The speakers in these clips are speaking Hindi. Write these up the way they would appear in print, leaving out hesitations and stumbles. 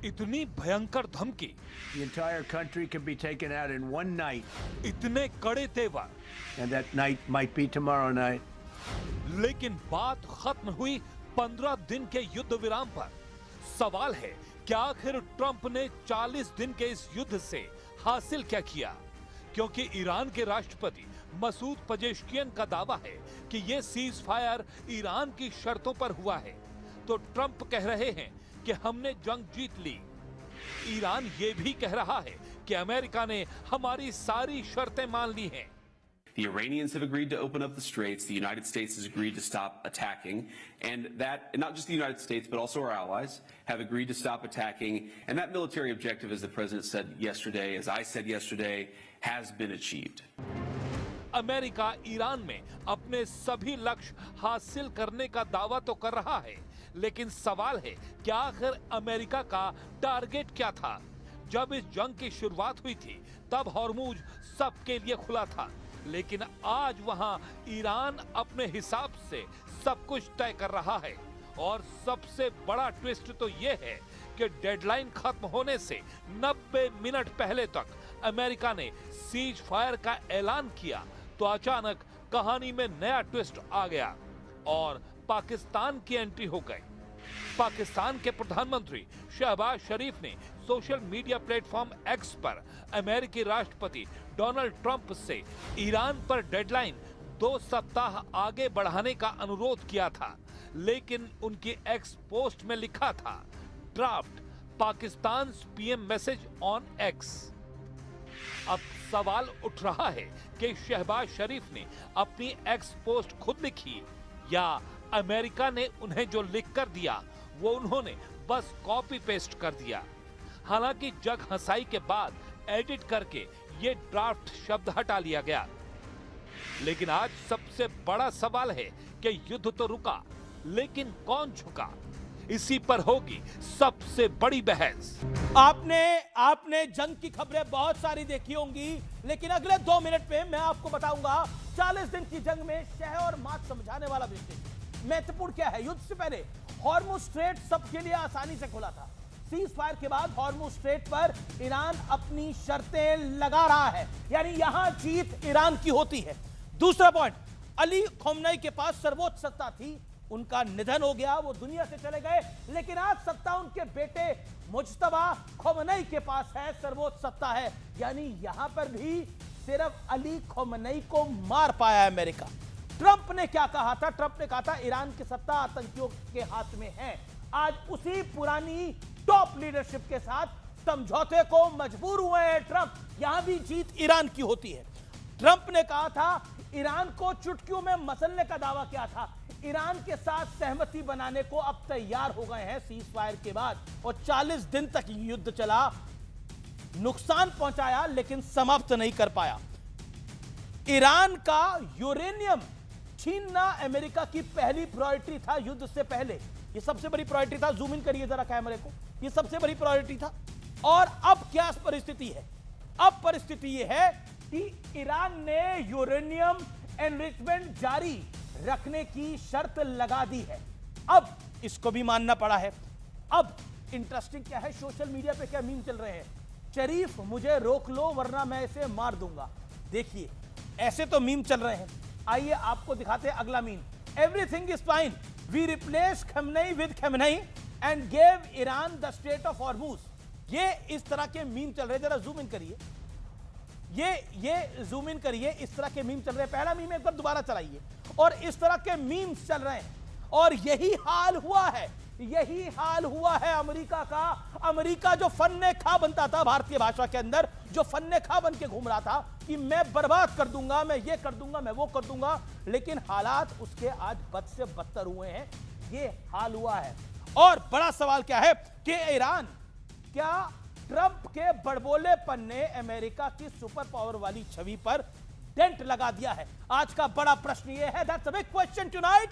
इतनी भयंकर धमकी, The entire country can be taken out in one night, इतने कड़े तेवर, and that night might be tomorrow night. लेकिन बात खत्म हुई 15 दिन के युद्ध विराम पर। सवाल है कि आखिर ट्रंप ने 40 दिन के इस युद्ध से हासिल क्या किया? क्योंकि ईरान के राष्ट्रपति मसूद पेजेश्कियन का दावा है कि यह सीज फायर ईरान की शर्तों पर हुआ है, तो ट्रंप कह रहे हैं कि हमने जंग जीत ली। ईरान ये भी कह रहा है कि अमेरिका ने हमारी सारी शर्तें मान ली हैं। The Iranians have agreed to open up the straits. The United States has agreed to stop attacking. And that, not just the United States, but also our allies, have agreed to stop attacking. And that military objective, as the President said yesterday, as I said yesterday, has been achieved. America Iran में अपने सभी लक्ष्य हासिल करने का दावा तो कर रहा है, लेकिन सवाल है कि आखिर अमेरिका का टारगेट क्या था? जब इस जंग की शुरुआत हुई थी, तब हॉर्मुज सबके लिए खुला था, लेकिन आज वहां ईरान अपने हिसाब से सब कुछ तय कर रहा है। और सबसे बड़ा ट्विस्ट तो यह है कि डेडलाइन खत्म होने से 90 मिनट पहले तक अमेरिका ने सीज फायर का ऐलान किया, तो अचानक कहानी में नया ट्विस्ट आ गया और पाकिस्तान की एंट्री हो गई। पाकिस्तान के प्रधानमंत्री शहबाज शरीफ ने सोशल मीडिया प्लेटफॉर्म एक्स पर अमेरिकी राष्ट्रपति डोनाल्ड ट्रंप से ईरान पर डेडलाइन 2 सप्ताह आगे बढ़ाने का अनुरोध किया था, लेकिन उनकी एक्स पोस्ट में लिखा था, draft Pakistan PM message on x. अब सवाल उठ रहा है कि शहबाज शरीफ ने अपनी एक्स पोस्ट खुद लिखी या अमेरिका ने उन्हें जो लिख कर दिया वो उन्होंने बस कॉपी पेस्ट कर दिया। हालांकि जग हंसाई के बाद एडिट करके ये ड्राफ्ट शब्द हटा लिया गया। लेकिन आज सबसे बड़ा सवाल है कि युद्ध तो रुका, लेकिन कौन झुका? इसी पर होगी सबसे बड़ी बहस। आपने जंग की खबरें बहुत सारी देखी होंगी, लेकिन अगले 2 मिनट में मैं आपको बताऊंगा 40 दिन की जंग में शह और मात समझाने वाला विषय महत्वपूर्ण क्या है। युद्ध से पहले हॉर्मुज स्ट्रेट सबके लिए आसानी से खुला था। सीज फायर के बाद हॉर्मुज स्ट्रेट पर ईरान अपनी शर्तें लगा रहा है, यानी यहां जीत ईरान की होती है। दूसरा पॉइंट, अली खोमनई के पास सर्वोच्च सत्ता थी, उनका निधन हो गया, वो दुनिया से चले गए, लेकिन आज सत्ता उनके बेटे मुज्तबा खोमनई के पास है, सर्वोच्च सत्ता है। यानी यहां पर भी सिर्फ अली खोमनई को मार पाया अमेरिका। ट्रंप ने क्या कहा था? ट्रंप ने कहा था ईरान की सत्ता आतंकियों के हाथ में है। आज उसी पुरानी टॉप लीडरशिप के साथ समझौते को मजबूर हुए हैं ट्रंप। यहां भी जीत ईरान की होती है। ट्रंप ने कहा था ईरान को चुटकियों में मसलने का दावा किया था, ईरान के साथ सहमति बनाने को अब तैयार हो गए हैं सीज फायर के बाद। और 40 दिन तक युद्ध चला, नुकसान पहुंचाया लेकिन समाप्त नहीं कर पाया। ईरान का यूरेनियम छीनना अमेरिका की पहली प्रायोरिटी था युद्ध से पहले। ये सबसे बड़ी प्रायोरिटी था। जूम इन करिए जरा कैमरे को, ये सबसे बड़ी प्रायोरिटी था। और अब क्या परिस्थिति है? अब परिस्थिति यह है कि ईरान ने यूरेनियम एनरिचमेंट जारी रखने की शर्त लगा दी है। अब इसको भी मानना पड़ा है। अब इंटरेस्टिंग क्या है, सोशल मीडिया पे क्या मीम चल रहे हैं, शरीफ मुझे रोक लो वरना मैं इसे मार दूंगा। देखिए ऐसे तो मीम चल रहे हैं। आइए आपको दिखाते हैं अगला meme. Everything is fine, we replace Khamenei with Khamenei and gave Iran the state of Hormuz. ये इस तरह के मीम चल रहे हैं, जरा जूम इन करिए, ये जूम इन करिए, इस तरह के मीम चल रहे हैं। पहला मीम एक बार दोबारा चलाइए, और इस तरह के मीम्स चल रहे हैं। और यही हाल हुआ है, यही हाल हुआ है अमेरिका का। अमेरिका जो फन्ने खा बनता था भारतीय भाषा के अंदर, जो फन्ने खा बन के घूम रहा था कि मैं बर्बाद कर दूंगा, मैं ये कर दूंगा, मैं वो कर दूंगा, लेकिन हालात उसके आज बद से बदतर हुए हैं। ये हाल हुआ है। और बड़ा सवाल क्या है कि ईरान, क्या ट्रंप के बड़बोलेपन ने अमेरिका की सुपर पावर वाली छवि पर डेंट लगा दिया है? आज का बड़ा प्रश्न यह है, that's a big question tonight.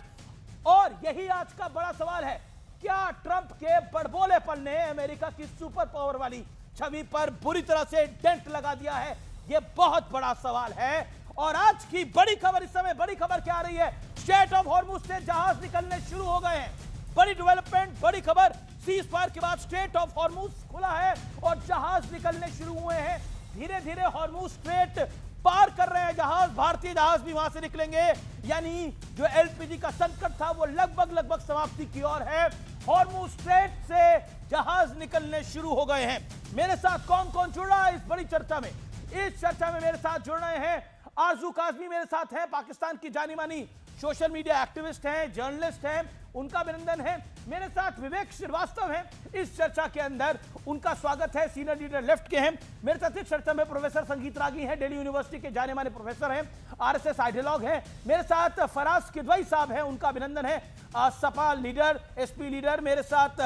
और यही आज का बड़ा सवाल है, क्या ट्रंप के बड़बोलेपन ने अमेरिका की सुपर पावर वाली छवि पर बुरी तरह से डेंट लगा दिया है? यह बहुत बड़ा सवाल है। और आज की बड़ी खबर, इस समय बड़ी खबर क्या आ रही है? स्ट्रेट ऑफ हॉर्मुज से जहाज निकलने शुरू हो गए हैं। बड़ी डेवलपमेंट, बड़ी खबर, सीज फायर के बाद स्ट्रेट ऑफ हॉर्मुज खुला है और जहाज निकलने शुरू हुए हैं। धीरे धीरे हॉर्मुज स्ट्रेट पार कर रहे हैं जहाज, भारतीय जहाज भी वहां से निकलेंगे। यानी जो एलपीजी का संकट था वो लगभग समाप्ति की ओर है। हॉर्मुज स्ट्रेट से जहाज निकलने शुरू हो गए हैं। मेरे साथ कौन कौन जुड़ रहा है इस बड़ी चर्चा में? इस चर्चा में मेरे साथ जुड़ रहे हैं आरजू काज़मी, मेरे साथ हैं, पाकिस्तान की जानी मानी सोशल मीडिया एक्टिविस्ट हैं, जर्नलिस्ट हैं, उनका अभिनंदन है। मेरे साथ विवेक श्रीवास्तव हैं इस चर्चा के अंदर, उनका स्वागत है, सीनियर लीडर लेफ्ट के हैं। मेरे साथ इस चर्चा में प्रोफेसर संगीत रागी हैं, दिल्ली यूनिवर्सिटी के जाने माने प्रोफेसर हैं, आरएसएस आइडियोलॉग हैं। मेरे साथ फराज किदवई साहब हैं, उनका अभिनंदन है, सपा लीडर, एसपी लीडर। मेरे साथ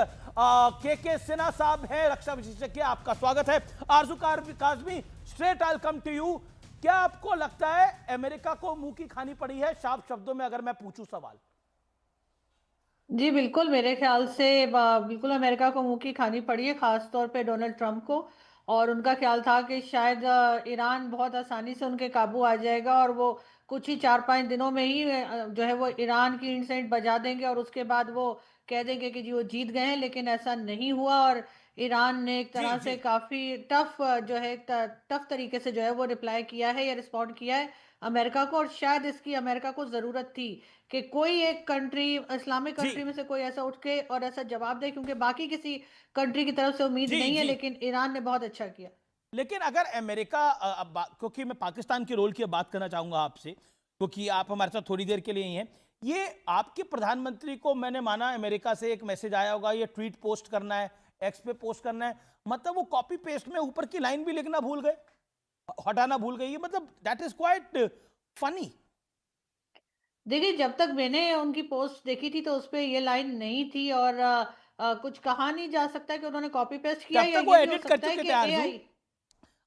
के सिन्हा साहब हैं, रक्षा विशेषज्ञ, आपका स्वागत है। Arzu Kazmi, straight I come to you. क्या आपको लगता है अमेरिका को मुंह की खानी पड़ी है, साफ शब्दों में अगर मैं पूछूं सवाल? जी बिल्कुल, मेरे ख्याल से बिल्कुल अमेरिका को मुंह की खानी पड़ी है, खास तौर पे डोनाल्ड ट्रंप को। और उनका ख्याल था कि शायद ईरान बहुत आसानी से उनके काबू आ जाएगा और वो कुछ ही 4-5 दिनों में ही जो है वो ईरान की इंसेंट बजा देंगे और उसके बाद वो कह देंगे कि जी वो जीत गए हैं। लेकिन ऐसा नहीं हुआ और ईरान ने एक तरह से काफी टफ जो है टफ तरीके से जो है वो रिप्लाई किया है या रिस्पॉन्ड किया है अमेरिका को। और शायद इसकी अमेरिका को जरूरत थी कि कोई एक कंट्री, इस्लामिक कंट्री में से कोई ऐसा उठ के और ऐसा जवाब दे, क्योंकि बाकी किसी कंट्री की तरफ से उम्मीद नहीं है। लेकिन ईरान ने बहुत अच्छा किया। लेकिन अगर अमेरिका, क्योंकि मैं पाकिस्तान के रोल की बात करना चाहूंगा आपसे, क्योंकि आप हमारे साथ थोड़ी देर के लिए ही हैं। ये आपके प्रधानमंत्री को मैंने माना अमेरिका से एक मैसेज आया होगा, ये ट्वीट पोस्ट करना है, एक्स पे पोस्ट करना है, मतलब वो कॉपी पेस्ट में ऊपर की लाइन भी लिखना भूल गए, हटाना भूल गए। ये मतलब दैट इज क्वाइट फनी। देखिए, जब तक मैंने उनकी पोस्ट देखी थी तो उसपे ये लाइन नहीं थी और कुछ कहा नहीं जा सकता कि उन्होंने कॉपी पेस्ट किया, या वो ये भी हो एडिट कर सकता है चुके कि थे आरजू। AI।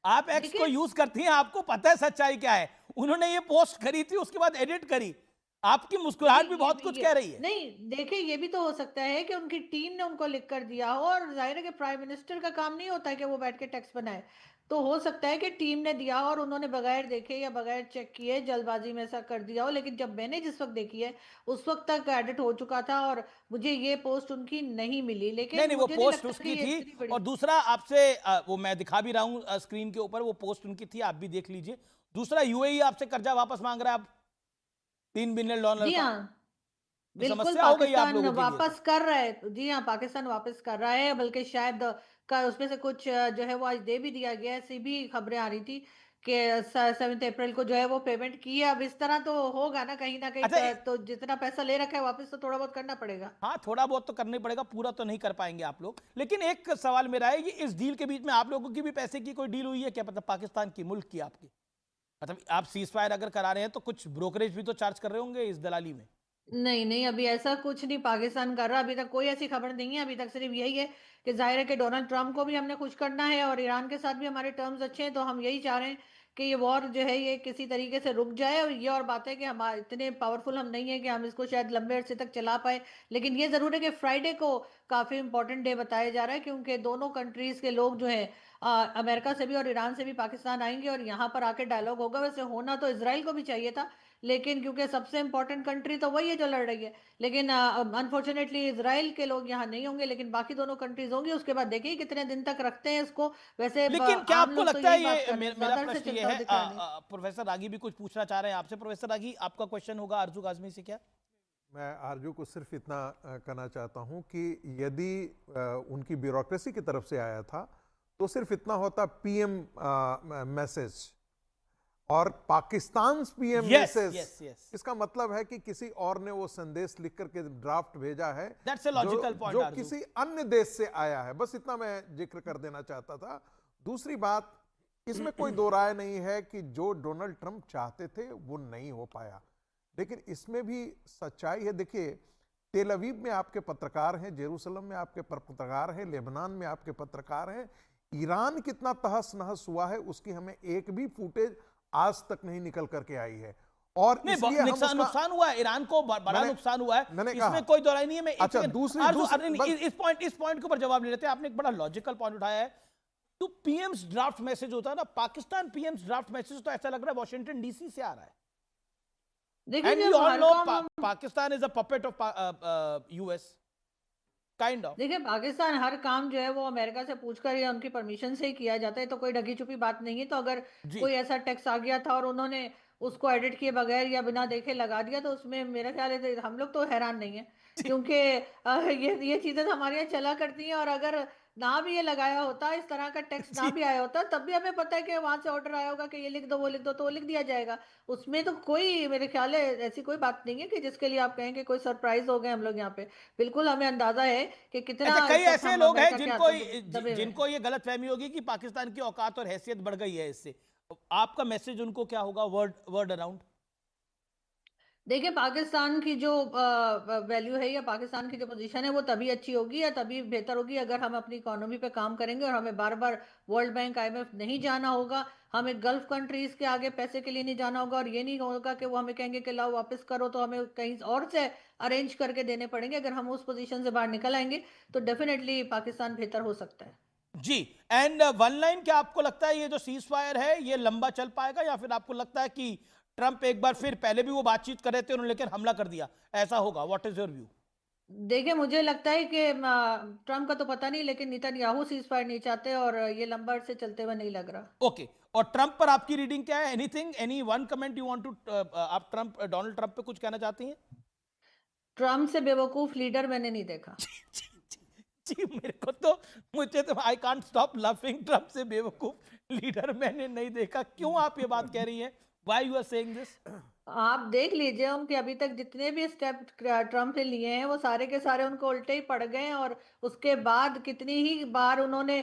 आप एक्स को यूज करती हैं, आपको पता है सच्चाई क्या है। उन्होंने ये पोस्ट करी थी, उसके बाद एडिट करी। आपकी मुस्कुराहट भी बहुत कुछ कह रही है। नहीं, देखिए, ये भी तो हो सकता है कि उनकी टीम ने उनको लिख कर दिया हो, और जाहिर है कि प्राइम मिनिस्टर का काम नहीं होता है कि वो बैठ के टेक्स्ट बनाए। तो हो सकता है कि टीम ने दिया और उन्होंने बगैर देखे या बगैर चेक किए जल्दबाजी में ऐसा कर दिया हो। लेकिन जब मैंने जिस वक्त देखी है उस वक्त तक एडिट हो चुका था और मुझे ये पोस्ट उनकी नहीं मिली। लेकिन नहीं, वो मुझे पोस्ट लगता उसकी कि ये इतनी थी। बड़ी- और दूसरा आपसे वो मैं दिखा भी रहा हूं स्क्रीन के ऊपर, वो पोस्ट उनकी थी, आप भी देख लीजिए। दूसरा, यूएई आपसे कर्जा वापस मांग रहा है, आप $3 बिलियन जी का। हाँ, ये बिल्कुल, समस्या हो गई आप पाकिस्तान लोगों के लिए तो। वापस कर रहा है। जी हाँ, पाकिस्तान वापस कर रहा है, बल्कि शायद का उसमें से कुछ जो है वो आज दे भी दिया गया है। ऐसी भी खबरें आ रही थी कि 7 अप्रैल को जो है वो पेमेंट की है। अब इस तरह तो होगा ना कहीं अच्छा, तो जितना पैसा ले रखा है वापस तो थोड़ा बहुत करना पड़ेगा। हाँ, थोड़ा बहुत तो करना ही पड़ेगा, पूरा तो नहीं कर पाएंगे आप लोग। लेकिन एक सवाल मेरा है, ये इस डील के बीच में आप लोगों की भी पैसे की कोई डील हुई है क्या? मतलब पाकिस्तान की, मुल्क की, आपकी? मतलब आप सीज फायर अगर करा रहे हैं तो कुछ ब्रोकरेज भी तो चार्ज कर रहे होंगे इस दलाली में। नहीं, नहीं, अभी ऐसा कुछ नहीं पाकिस्तान कर रहा। अभी तक कोई ऐसी खबर नहीं है। अभी तक सिर्फ यही है कि जाहिर है कि डोनाल्ड ट्रंप को भी हमने खुश करना है और ईरान के साथ भी हमारे टर्म्स अच्छे हैं, तो हम यही चाह रहे हैं कि ये वॉर जो है ये किसी तरीके से रुक जाए। और ये और बात है कि हम इतने पावरफुल हम नहीं है कि हम इसको शायद लंबे अरसे तक चला पाए। लेकिन ये जरूर है कि फ्राइडे को काफी इंपॉर्टेंट डे बताया जा रहा है, क्योंकि दोनों कंट्रीज के लोग जो है अमेरिका से भी और ईरान से भी पाकिस्तान आएंगे और यहाँ पर आके डायलॉग होगा। वैसे होना तो इसराइल को भी चाहिए था, लेकिन क्योंकि सबसे इंपॉर्टेंट कंट्री तो वही है जो लड़ रही है। लेकिन अनफॉर्चुनेटली इसराइल के लोग यहाँ नहीं होंगे, लेकिन बाकी दोनों कंट्रीज होंगी। उसके बाद देखिए कितने दिन तक रखते हैं इसको। वैसे लेकिन क्या आम आपको लोग तो लगता है, यही बात ये करते हैं, मेरा ज्यादा प्रश्न से ये चिंता है, दिखा नहीं। प्रोफेसर रागी भी कुछ पूछना चाह रहे हैं आपसे। प्रोफेसर रागी, आपका क्वेश्चन होगा आरजू काज़मी से क्या? मैं आरजू को सिर्फ इतना कहना चाहता हूं कि यदि उनकी ब्यूरोक्रेसी की तरफ से आया था तो सिर्फ इतना होता, पीएम मैसेज और पाकिस्तान पीएम मैसेज। इसका मतलब है कि किसी और ने वो संदेश लिख करके ड्राफ्ट भेजा है। That's a logical point, जो आरजू। किसी अन्य देश से आया है। बस इतना मैं जिक्र कर देना चाहता था। दूसरी बात, इसमें कोई दो राय नहीं है कि जो डोनाल्ड ट्रंप चाहते थे वो नहीं हो पाया। लेकिन इसमें भी सच्चाई है। देखिए, तेल अवीव में आपके पत्रकार हैं, जेरूसलम में आपके पत्रकार हैं, लेबनान में आपके पत्रकार हैं। ईरान कितना तहस नहस हुआ है उसकी हमें एक भी फुटेज आज तक नहीं निकल करके आई है। और इसलिए हम नुकसान हुआ है, ईरान को बड़ा नुकसान हुआ है, इसमें कोई दो राय नहीं है। मैं अच्छा, इस पॉइंट के ऊपर जवाब ले लेते हैं। आपने एक बड़ा लॉजिकल पॉइंट उठाया है। तो पीएम्स ड्राफ्ट मैसेज होता है ना, पाकिस्तान पीएम्स ड्राफ्ट मैसेज तो ऐसा लग रहा है वॉशिंगटन डीसी से आ रहा है। देखिए, And we all know Pakistan is a puppet of US. Kind of. देखिए, पाकिस्तान हर काम जो है वो अमेरिका से पूछकर या उनकी परमिशन से ही किया जाता है, तो कोई ढकी छुपी बात नहीं है। तो अगर जी कोई ऐसा टैक्स आ गया था और उन्होंने उसको एडिट किए बगैर या बिना देखे लगा दिया, तो उसमें मेरा ख्याल है हम लोग तो हैरान नहीं है, क्योंकि ये चीजें तो हमारे यहाँ चला करती हैं। और अगर ना भी ये लगाया होता, इस तरह का टैक्स ना जी भी आया होता, तब भी हमें पता है कि वहां से ऑर्डर आया होगा कि ये लिख दो वो लिख दो, तो वो लिख दिया जाएगा। उसमें तो कोई, मेरे ख्याल है ऐसी कोई बात नहीं है कि जिसके लिए आप कहें कि कोई सरप्राइज हो गए हम लोग यहाँ पे। बिल्कुल हमें अंदाजा है कि कितना अच्छा, कई इस वक्त ऐसे हम लोग हैं अमेरिका के हाथों दबे हुए हैं। जिनको ये गलतफहमी होगी कि पाकिस्तान की औकात और हैसियत बढ़ गई है इससे। आपका मैसेज उनको क्या होगा, वर्ड अराउंड? देखिए, पाकिस्तान की जो वैल्यू है या पाकिस्तान की जो पोजीशन है वो तभी अच्छी होगी या तभी बेहतर होगी अगर हम अपनी इकोनॉमी पे काम करेंगे, और हमें बार बार वर्ल्ड बैंक IMF नहीं जाना होगा, हमें गल्फ कंट्रीज के आगे पैसे के लिए नहीं जाना होगा, और ये नहीं होगा कि वो हमें कहेंगे कि लाओ वापस करो, तो हमें कहीं और से अरेंज करके देने पड़ेंगे। अगर हम उस पोजीशन से बाहर निकल आएंगे तो डेफिनेटली पाकिस्तान बेहतर हो सकता है। जी। एंड वन लाइन, क्या आपको लगता है ये जो सीज फायर है ये लंबा चल पाएगा, या फिर आपको लगता है कि ट्रंप एक बार फिर, पहले भी वो बातचीत कर रहे थे उन्होंने लेकिन हमला कर दिया, ऐसा होगा? What is your view? देखिए, मुझे लगता है कि ट्रम्प का तो पता नहीं, लेकिन नेतन्याहू सीज फायर नहीं चाहते, और ये लंबा से चलते हुए नहीं लग रहा। ओके। और ट्रंप पर आपकी रीडिंग क्या है? Anything, any one comment you want to, आप डोनाल्ड ट्रंप पे कुछ कहना चाहती हैं? ट्रम्प से बेवकूफ लीडर मैंने नहीं देखा। जी, मुझे तो I can't stop laughing. Trump से बेवकूफ लीडर मैंने नहीं देखा। क्यों आप ये बात कह रही हैं? Why you are saying this? आप देख लीजिए उनके अभी तक जितने भी स्टेप ट्रम्प ने लिए हैं वो सारे के सारे उनको उल्टे ही पड़ गए हैं, और उसके बाद कितनी ही बार उन्होंने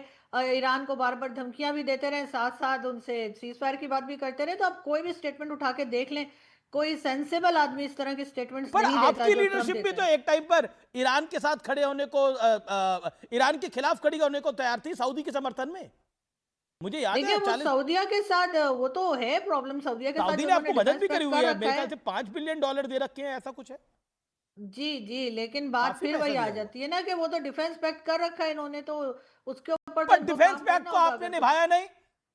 ईरान को बार बार धमकियां भी देते रहे, साथ साथ उनसे सीज फायर की बात भी करते रहे। तो आप कोई भी स्टेटमेंट उठा के देख लें, कोई सेंसेबल आदमी इस तरह की स्टेटमेंट्स पर नहीं देता आपकी जो ट्रम्प लीडरशिप भी देते तो हैं। एक टाइम पर ईरान के साथ खड़े होने को, ईरान के खिलाफ खड़ी होने को तैयार थी सऊदी के समर्थन में। मुझे याद देखिए, है वो 40 सऊदिया के साथ वो तो है प्रॉब्लम, सऊदिया के साथ सऊदी जो ने आपको उन्होंने मदद भी डिफेंस करी पैक्ट हुई कर है, रखा मेरे है। ख्याल से $5 बिलियन दे रखे हैं, ऐसा कुछ है। जी जी, लेकिन बात काफी फिर पैसा वही आ दिया हुआ। जाती है ना कि वो तो डिफेंस पैक्ट कर रखा है इन्होंने, तो उसके ऊपर तो पर इनको डिफेंस काम पैक्ट करना को होगा। आपने अगर निभाया नहीं।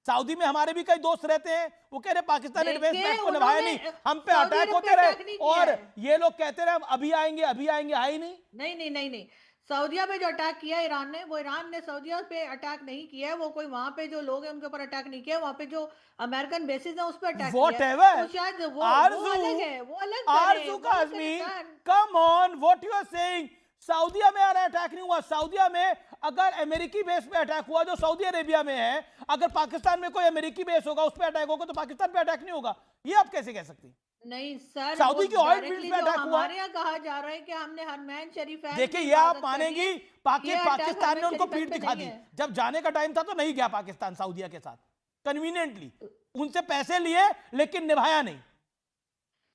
सऊदी में हमारे भी कई दोस्त रहते हैं, वो कह रहे पाकिस्तान ने डिफेंस देखिए, पैक्ट को निभाया उन्होंने नहीं, हम पे सऊदी अटैक अरब पे होते अटैक रहे नहीं किया और है। ये लोग कहते रहे हम अभी आएंगे अभी आएंगे, आए ही नहीं। नहीं नहीं नहीं नहीं, सऊदिया पे जो अटैक किया ईरान ने, वो ईरान ने सऊदिया पे अटैक नहीं किया है। वो कोई वहां पे जो लोग हैं उनके ऊपर अटैक नहीं किया, वहां पे जो अमेरिकन बेसिस है उस पर अटैक किया वॉट है। एवर, तो शायद वो आरजू, अलग है, वो अलग करे, आरजू वो काज़मी, करें। Come on, what you are saying? सऊदिया में अटैक नहीं हुआ। सऊदिया में अगर अमेरिकी बेस पे अटैक हुआ जो सऊदी अरेबिया में है, अगर पाकिस्तान में कोई अमेरिकी बेस होगा उस पे अटैक होगा, तो पाकिस्तान पे अटैक नहीं होगा। ये आप कैसे कह सकती? नहीं सर, सऊदी वो की ऑयल directly फील्ड पे जो अटैक हुआ। हमारे यहाँ कहा जा रहा है कि हमने हरमैन शरीफ देखिए, ये आप मानेंगी, पाकिस्तान ने उनको पीठ दिखा दी। जब जाने का टाइम था तो नहीं गया पाकिस्तान सऊदिया के साथ, कन्वीनियंटली उनसे पैसे लिए लेकिन निभाया नहीं।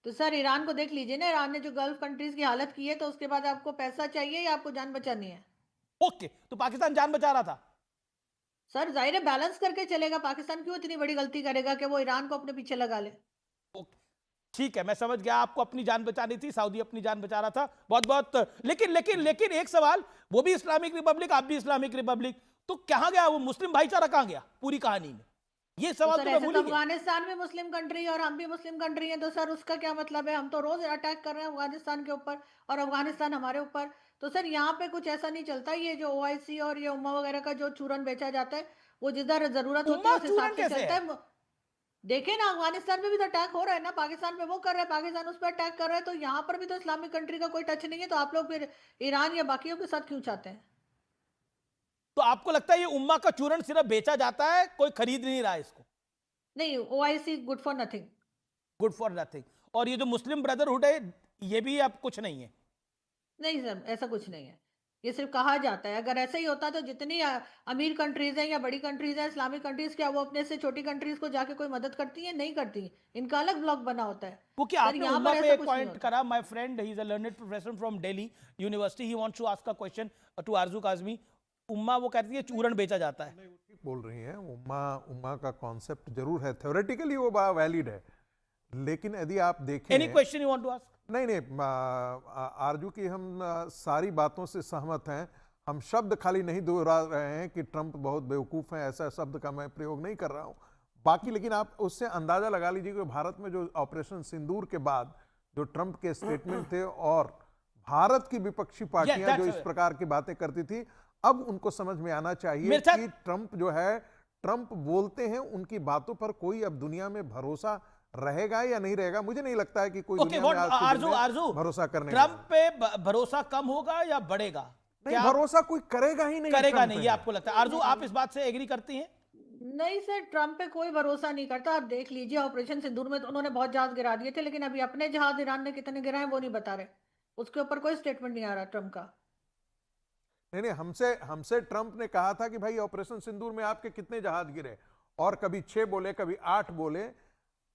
तो सर, ईरान को देख लीजिए ना, ईरान ने जो गल्फ कंट्रीज की हालत की है, तो उसके बाद आपको पैसा चाहिए या आपको जान बचानी है? ओके, तो पाकिस्तान जान बचा रहा था। सर, जाहिर है बैलेंस करके चलेगा। पाकिस्तान क्यों इतनी बड़ी गलती करेगा कि वो ईरान को अपने पीछे लगा ले? ठीक है, मैं समझ गया, आपको अपनी जान बचानी थी, सऊदी अपनी जान बचा रहा था। बहुत बहुत, लेकिन लेकिन लेकिन एक सवाल, वो भी इस्लामिक रिपब्लिक, आप भी इस्लामिक रिपब्लिक, तो कहां गया वो मुस्लिम भाईचारा, कहां गया पूरी कहानी में? ये सवाल सर, तो मैं ऐसे भूल तो ही गया। अफगानिस्तान भी मुस्लिम कंट्री है और हम भी मुस्लिम कंट्री हैं, तो सर उसका क्या मतलब है? हम तो रोज अटैक कर रहे हैं अफगानिस्तान के ऊपर और अफगानिस्तान हमारे ऊपर। तो सर, यहाँ पे कुछ ऐसा नहीं चलता। ये जो OIC और ये उम्मा वगैरह का जो चूरन बेचा जाता है, वो जिधर जरूरत होती है उम्मा उस हिसाब चूरन से कैसे चलता है? है। देखे ना, अफगानिस्तान में भी तो अटैक हो रहा है ना, पाकिस्तान पे वो कर रहा है, पाकिस्तान उस पर अटैक कर रहा है, तो यहाँ पर भी तो इस्लामिक कंट्री का कोई टच नहीं है। तो आप लोग फिर ईरान या बाकियों के साथ क्यों चाहते हैं? तो आपको लगता है ये उम्मा का चूरन सिर्फ बेचा जाता है, कोई खरीद नहीं रहा है इसको? नहीं, OIC good for nothing. Good for nothing. और ये जो मुस्लिम ब्रदरहुड है, ये भी अब कुछ नहीं है? नहीं सर, ऐसा कुछ नहीं है, ये सिर्फ कहा जाता है। अगर ऐसा ही होता तो जितनी अमीर कंट्रीज हैं या बड़ी कंट्रीज हैं, इस्लामिक कंट्रीज, क्या वो अपने से छोटी कंट्रीज को जाके कोई मदद करती है? नहीं करती। इनका अलग ब्लॉक बना होता है। क्योंकि सर, आपने यहाँ उम्मा पर पे ऐसा एक कुछ नहीं पॉइंट होता। करा, my friend he is a learned professor from Delhi university, he wants to ask a question to Arzu Kazmi. उम्मा, वो कहती है चूरन बेचा जाता है। ठीक बोल रही हैं। उम्मा का कॉन्सेप्ट जरूर है, थ्योरेटिकली वो वैलिड है, लेकिन यदि आप देखें, any question you want to ask? नहीं, आरजू की हम सारी बातों से सहमत हैं। हम शब्द खाली नहीं दोहरा रहे हैं कि ट्रंप बहुत बेवकूफ़ हैं, ऐसा शब्द का मैं प्रयोग नहीं कर रहा हूं। बाकी लेकिन आप उससे अंदाजा लगा लीजिए कि भारत में जो ऑपरेशन सिंदूर के बाद जो ट्रंप के स्टेटमेंट थे और भारत की विपक्षी पार्टियां that's जो इस it. प्रकार की बातें करती थी, अब उनको समझ में आना चाहिए मेरे साथ- कि ट्रंप जो है, ट्रंप बोलते हैं, उनकी बातों पर कोई अब दुनिया में भरोसा रहेगा या नहीं रहेगा। मुझे नहीं लगता है कि कोई ओके दुनिया में आज के दिन में आरजू भरोसा करने ट्रंप पे भरोसा कम होगा या बढ़ेगा? नहीं, क्या भरोसा कोई करेगा ही नहीं करेगा ट्रंप नहीं, पे। ये आपको लगता है? आरजू, आप इस बात से एग्री करती हैं? नहीं सर, ट्रम्प पे कोई भरोसा नहीं करता। आप देख लीजिए, ऑपरेशन सिंदूर में तो उन्होंने बहुत जहाज गिरा दिए थे, लेकिन अभी अपने जहाज ईरान ने कितने गिराए वो नहीं बता रहे। उसके ऊपर कोई स्टेटमेंट नहीं आ रहा ट्रम्प का। नहीं नहीं, हमसे ट्रंप ने कहा था कि भाई ऑपरेशन सिंदूर में आपके कितने जहाज गिरे, और कभी 6 बोले, कभी 8 बोले।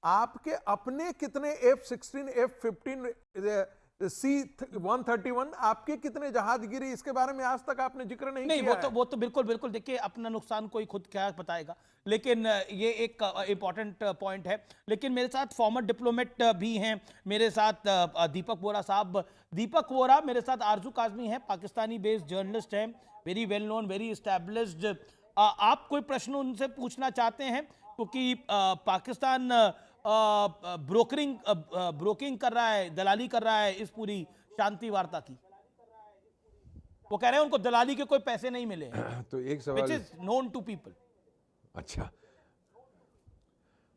आपके अपने कितने F-16, F-15, C-131 आपके कितने जहाज गिरे, इसके बारे में आज तक आपने जिक्र नहीं नहीं, किया वो तो बिल्कुल बिल्कुल, देखिए अपना नुकसान कोई खुद क्या बताएगा, लेकिन ये एक इंपॉर्टेंट पॉइंट है। लेकिन मेरे साथ फॉर्मर डिप्लोमेट भी हैं, मेरे साथ दीपक वोरा साहब। दीपक वोरा मेरे साथ, आरजू काज़मी हैं, पाकिस्तानी बेस्ड जर्नलिस्ट हैं, very well known, very established. आप कोई प्रश्न उनसे पूछना चाहते हैं? क्योंकि पाकिस्तान ब्रोकिंग कर रहा है, दलाली कर रहा है इस पूरी शांति वार्ता की। वो कह रहे हैं उनको दलाली के कोई पैसे नहीं मिले, तो एक विच सवाल। Is known to people. अच्छा,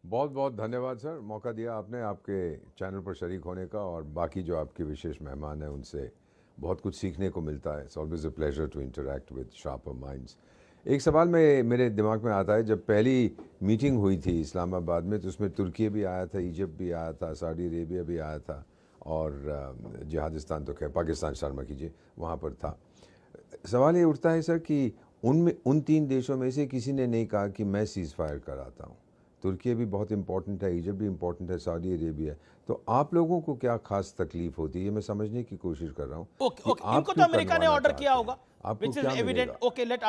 बहुत बहुत धन्यवाद सर, मौका दिया आपने आपके चैनल पर शरीक होने का, और बाकी जो आपके विशेष मेहमान हैं उनसे बहुत कुछ सीखने को मिलता है। It's always a pleasure to interact with sharper minds. एक सवाल मेरे दिमाग में आता है, जब पहली मीटिंग हुई थी इस्लामाबाद में, तो उसमें तुर्की भी आया था, इजिप्ट भी आया था, सऊदी अरेबिया भी आया था, और जिहादिस्तान तो खैर पाकिस्तान शर्मा कीजिए वहाँ पर था। सवाल ये उठता है सर कि उन 3 देशों में से किसी ने नहीं कहा कि मैं सीज़ फायर कराता हूँ। तुर्की भी बहुत इंपॉर्टेंट है, इजिप्ट भी इंपॉर्टेंट है, सऊदी अरेबिया। तो आप लोगों को क्या खास तकलीफ होती है, मैं समझने की कोशिश कर रहा हूँ। ओके, इनको तो अमेरिका ने ऑर्डर किया होगा, आपको which is क्या evident. मिलेगा? Okay, let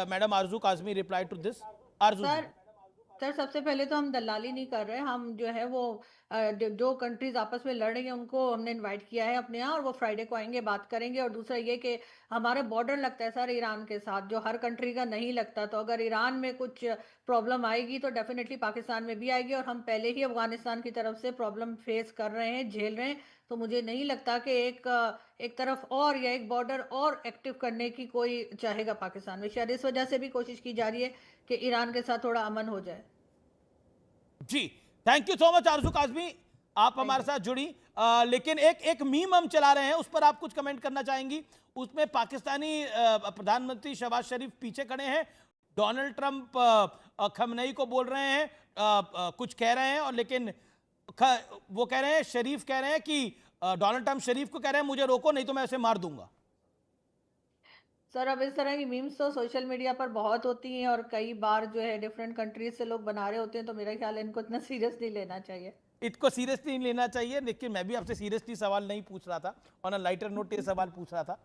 Madam Arzu Kazmi reply to this. Arzu ji. Sir सबसे पहले तो हम दलाली नहीं कर रहे, हम जो है वो जो कंट्रीज आपस में लड़ रही हैं उनको हमने इनवाइट किया है अपने यहाँ, और वो फ्राइडे को आएंगे, बात करेंगे। और दूसरा ये कि हमारे बॉर्डर लगता है सर ईरान के साथ, जो हर कंट्री का नहीं लगता। तो अगर ईरान में कुछ प्रॉब्लम आएगी तो डेफिनेटली पाकिस्तान में भी आएगी, और हम पहले ही अफगानिस्तान की तरफ से प्रॉब्लम फेस कर रहे हैं, झेल रहे हैं। तो मुझे नहीं लगता कि एक तरफ और या एक बॉर्डर और एक्टिव करने की कोई चाहेगा पाकिस्तान में। शायद इस वजह से भी कोशिश की जा रही है कि ईरान के साथ थोड़ा अमन हो जाए। जी, थैंक यू सो मच आरजू काज़मी, आप हमारे साथ जुड़ी। लेकिन एक मीम हम चला रहे हैं, उस पर आप कुछ कमेंट करना चाहेंगी? उसमें पाकिस्तानी प्रधानमंत्री शहबाज शरीफ पीछे खड़े हैं, डोनाल्ड ट्रंप खमनई को बोल रहे हैं, कुछ कह रहे हैं, और लेकिन वो कह रहे हैं, शरीफ कह रहे हैं कि डोनाल्ड ट्रंप शरीफ को कह रहे हैं मुझे रोको नहीं तो मैं ऐसे मार दूंगा। सर अब इस तरह की मीम्स तो सोशल मीडिया पर बहुत होती हैं, और कई बार जो है डिफरेंट कंट्रीज से लोग बना रहे होते हैं। तो मेरा ख्याल है इनको इतना सीरियस नहीं लेना चाहिए। इसको सीरियसली नहीं लेना चाहिए, लेकिन मैं भी आपसे सीरियसली सवाल नहीं पूछ रहा था, ऑन अ लाइटर नोट ये सवाल पूछ रहा था।